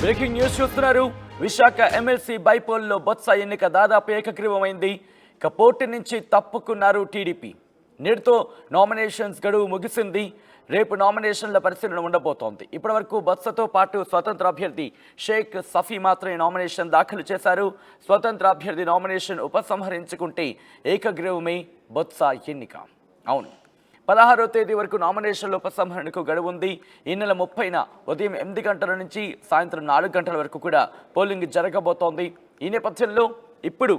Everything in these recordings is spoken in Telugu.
బ్రేకింగ్ న్యూస్ చూస్తున్నారు. విశాఖ ఎమ్మెల్సీ బైపోల్లో బొత్స ఎన్నిక దాదాపు ఏకగ్రీవమైంది. ఇక పోటీ నుంచి తప్పుకున్నారు టీడీపీ. నేటితో నామినేషన్స్ గడువు ముగిసింది. రేపు నామినేషన్ల పరిశీలన ఉండబోతోంది. ఇప్పటివరకు బొత్సతో పాటు స్వతంత్ర అభ్యర్థి షేక్ సఫీ మాత్రమే నామినేషన్ దాఖలు చేశారు. స్వతంత్ర అభ్యర్థి నామినేషన్ ఉపసంహరించుకుంటే ఏకగ్రీవమే బొత్స ఎన్నిక. అవును, 16వ తేదీ వరకు నామినేషన్ల ఉపసంహరణకు గడువు ఉంది. ఈ నెల 30న ఉదయం 8 గంటల నుంచి సాయంత్రం 4 గంటల వరకు కూడా పోలింగ్ జరగబోతోంది. ఈ నేపథ్యంలో ఇప్పుడు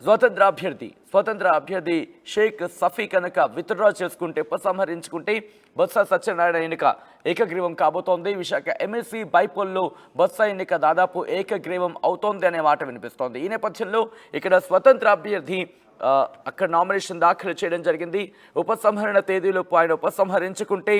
స్వతంత్ర అభ్యర్థి షేక్ సఫీ కనుక విత్డ్రా చేసుకుంటే ఉపసంహరించుకుంటే బొత్స సత్యనారాయణ ఎన్నిక ఏకగ్రీవం కాబోతోంది. విశాఖ ఎమ్మెల్సీ బైపోల్లో బొత్స ఎన్నిక దాదాపు ఏకగ్రీవం అవుతోంది అనే మాట వినిపిస్తోంది. ఈ నేపథ్యంలో ఇక్కడ స్వతంత్ర అభ్యర్థి అక్కడ నామినేషన్ దాఖలు చేయడం జరిగింది. ఉపసంహరణ తేదీలోపు ఆయన ఉపసంహరించుకుంటే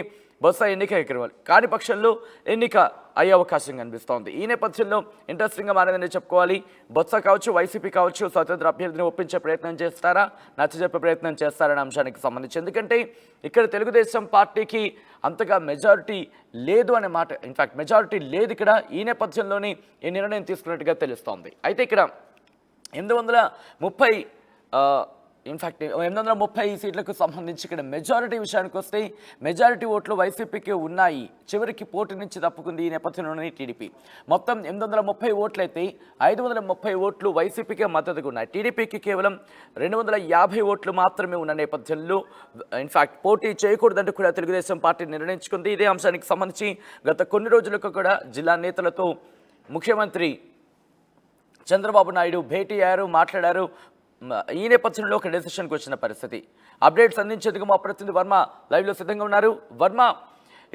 బొత్స ఎన్నిక ఎగరవాలి. కాని పక్షంలో ఎన్నిక అయ్యే అవకాశం కనిపిస్తోంది. ఈ నేపథ్యంలో ఇంట్రెస్టింగ్గా మారిందని చెప్పుకోవాలి. బొత్స కావచ్చు, వైసీపీ కావచ్చు, స్వతంత్ర అభ్యర్థిని ఒప్పించే ప్రయత్నం చేస్తారా, నచ్చజెప్పే ప్రయత్నం చేస్తారనే అంశానికి సంబంధించి. ఎందుకంటే ఇక్కడ తెలుగుదేశం పార్టీకి అంతగా మెజారిటీ లేదు అనే మాట, ఇన్ఫ్యాక్ట్ మెజారిటీ లేదు ఇక్కడ. ఈ నేపథ్యంలోనే ఈ నిర్ణయం తీసుకున్నట్టుగా తెలుస్తోంది. అయితే ఇక్కడ 830 సీట్లకు సంబంధించి ఇక్కడ మెజారిటీ విషయానికి వస్తే మెజారిటీ ఓట్లు వైసీపీకి ఉన్నాయి. చివరికి పోటీ నుంచి తప్పుకుంది ఈ నేపథ్యంలోనే టీడీపీ. మొత్తం 830 ఓట్లయితే 530 ఓట్లు వైసీపీకే మద్దతుగా ఉన్నాయి. టీడీపీకి కేవలం 250 ఓట్లు మాత్రమే ఉన్న నేపథ్యంలో ఇన్ఫ్యాక్ట్ పోటీ చేయకూడదంటూ కూడా తెలుగుదేశం పార్టీ నిర్ణయించుకుంది. ఇదే అంశానికి సంబంధించి గత కొన్ని రోజులకు కూడా జిల్లా నేతలతో ముఖ్యమంత్రి చంద్రబాబు నాయుడు భేటీ అయ్యారు, మాట్లాడారు. ఈ నేపథ్యంలో ఒక డెసిషన్కి వచ్చిన పరిస్థితి. అప్డేట్స్ అందించేందుకు మా ప్రతినిధి వర్మ లైవ్లో సిద్ధంగా ఉన్నారు. వర్మ,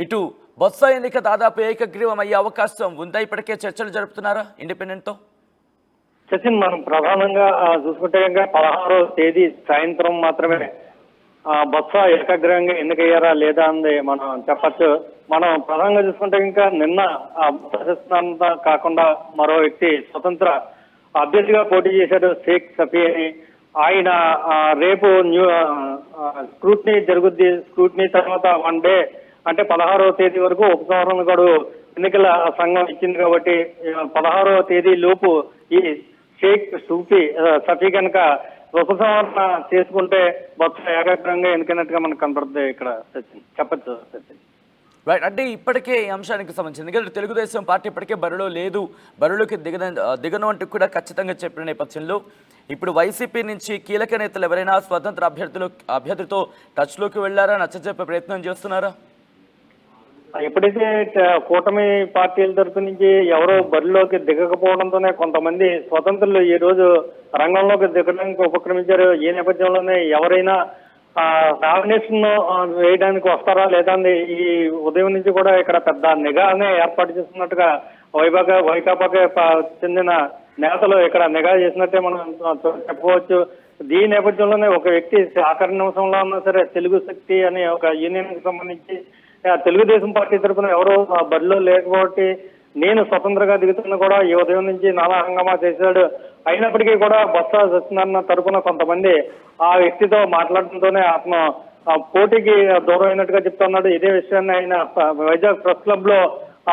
ఇటు బొత్స ఎన్నిక దాదాపు ఏకగ్రీవం అయ్యే అవకాశం ఉందా? ఇప్పటికే చర్చలు జరుపుతున్నారా ఇండిపెండెంట్తో? సచిన్, మనం ప్రధానంగా చూసుకుంటే 16వ తేదీ సాయంత్రం మాత్రమే బొత్స ఏకగ్రీవంగా ఎన్నికయ్యారా లేదా అని మనం చెప్పచ్చు. మనం ప్రధానంగా చూసుకుంటే నిన్న బొత్స కాకుండా మరో వ్యక్తి స్వతంత్ర అభ్యర్థిగా పోటీ చేశారు, షేక్ సఫీ అని. ఆయన రేపు స్క్రూట్నీ జరుగుద్ది. స్క్రూట్నీ తర్వాత 1 డే అంటే 16వ తేదీ వరకు ఉపసంహరణ గడువు ఎన్నికల సంఘం ఇచ్చింది కాబట్టి 16వ తేదీ లోపు ఈ షేక్ సఫీ కనుక ఉపసంహరణ చేసుకుంటే బొత్స ఏకాగ్రంగా ఎన్నికైనట్టుగా మనకు కనపడుతుంది. ఇక్కడ సచిన్ చెప్పచ్చు. సచిన్ రైట్, అంటే ఇప్పటికే ఈ అంశానికి సంబంధించి ఎందుకంటే తెలుగుదేశం పార్టీ ఇప్పటికే బరిలో లేదు, బరిలోకి దిగను అంటూ కూడా ఖచ్చితంగా చెప్పిన నేపథ్యంలో ఇప్పుడు వైసీపీ నుంచి కీలక నేతలు ఎవరైనా స్వతంత్ర అభ్యర్థితో టచ్లోకి వెళ్ళారా, నచ్చజెప్పే ప్రయత్నం చేస్తున్నారా? ఎప్పుడైతే కూటమి పార్టీల తరఫు నుంచి ఎవరో బరిలోకి దిగకపోవడంతోనే కొంతమంది స్వతంత్రులు ఈ రోజు రంగంలోకి దిగడానికి ఉపక్రమించారు. ఈ నేపథ్యంలోనే ఎవరైనా నామినేషన్ వేయడానికి వస్తారా లేదా ఈ ఉదయం నుంచి కూడా ఇక్కడ పెద్ద నిఘానే ఏర్పాటు చేస్తున్నట్టుగా వైకాపాకి చెందిన నేతలు ఇక్కడ నిఘా చేసినట్టే మనం చెప్పవచ్చు. దీని నేపథ్యంలోనే ఒక వ్యక్తి ఆఖరి నిమిషంలో ఉన్నా సరే తెలుగు శక్తి అనే ఒక యూనియన్ కి సంబంధించి తెలుగుదేశం పార్టీ తరఫున ఎవరో బరిలో లేకపోతే నేను స్వతంత్రంగా దిగుతున్న కూడా ఈ ఉదయం నుంచి నానా హంగామా చేశాడు. అయినప్పటికీ కూడా బొత్స సత్యనారాయణ తరఫున కొంతమంది ఆ వ్యక్తితో మాట్లాడటంతోనే అతను పోటీకి దూరం అయినట్టుగా చెప్తున్నాడు. ఇదే విషయాన్ని ఆయన వైజాగ్ ప్రెస్ క్లబ్ లో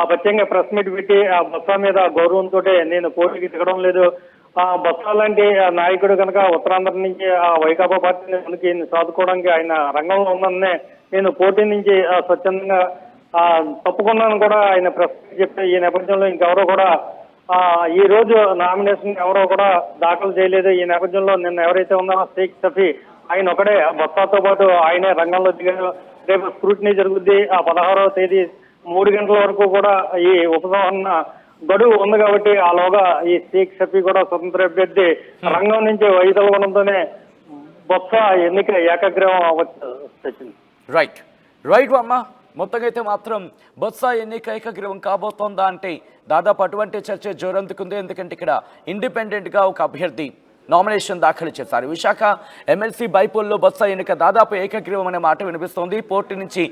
ప్రత్యేకంగా ప్రెస్ మీట్ పెట్టి ఆ బొత్స మీద గౌరవంతో నేను పోటీకి దిగడం లేదు, బొత్స లాంటి నాయకుడు కనుక ఉత్తరాంధ్ర నుంచి ఆ వైకాపా పార్టీని సాదుకోవడానికి ఆయన రంగంలో ఉందనే నేను పోటీ నుంచి స్వచ్ఛందంగా తప్పుకున్నాను కూడా ఆయన ప్రెస్ చెప్పి. ఈ నేపథ్యంలో ఇంకెవరో కూడా ఈ రోజు నామినేషన్ ఎవరో కూడా దాఖలు చేయలేదు. ఈ నేపథ్యంలో నిన్న ఎవరైతే ఉన్నారో షేక్ సఫీ ఆయన ఒకడే బొత్సతో పాటు ఆయనే రంగంలో దిగారు. రేపు స్క్రూటినీ జరుగుద్ది. 16వ తేదీ 3 గంటల వరకు కూడా ఈ ఉపసంహరణ గడువు ఉంది కాబట్టి ఆలోగా ఈ షేక్ సఫీ కూడా స్వతంత్ర అభ్యర్థి రంగం నుంచి వైదొలగడంతోనే బొత్స ఎన్నిక ఏకగ్రీవం అవ్వచ్చు. రైట్ వర్మ, మొత్తంగా అయితే మాత్రం బొత్స ఎన్నిక ఏకగ్రీవం కాబోతోందా అంటే దాదాపు అటువంటి చర్చ జోరందుకుంది. ఎందుకంటే ఇక్కడ ఇండిపెండెంట్గా ఒక అభ్యర్థి నామినేషన్ దాఖలు చేశారు. విశాఖ ఎమ్మెల్సీ బైపోల్లో బొత్స ఎన్నిక దాదాపు ఏకగ్రీవం అనే మాట వినిపిస్తోంది. పోటీ నుంచి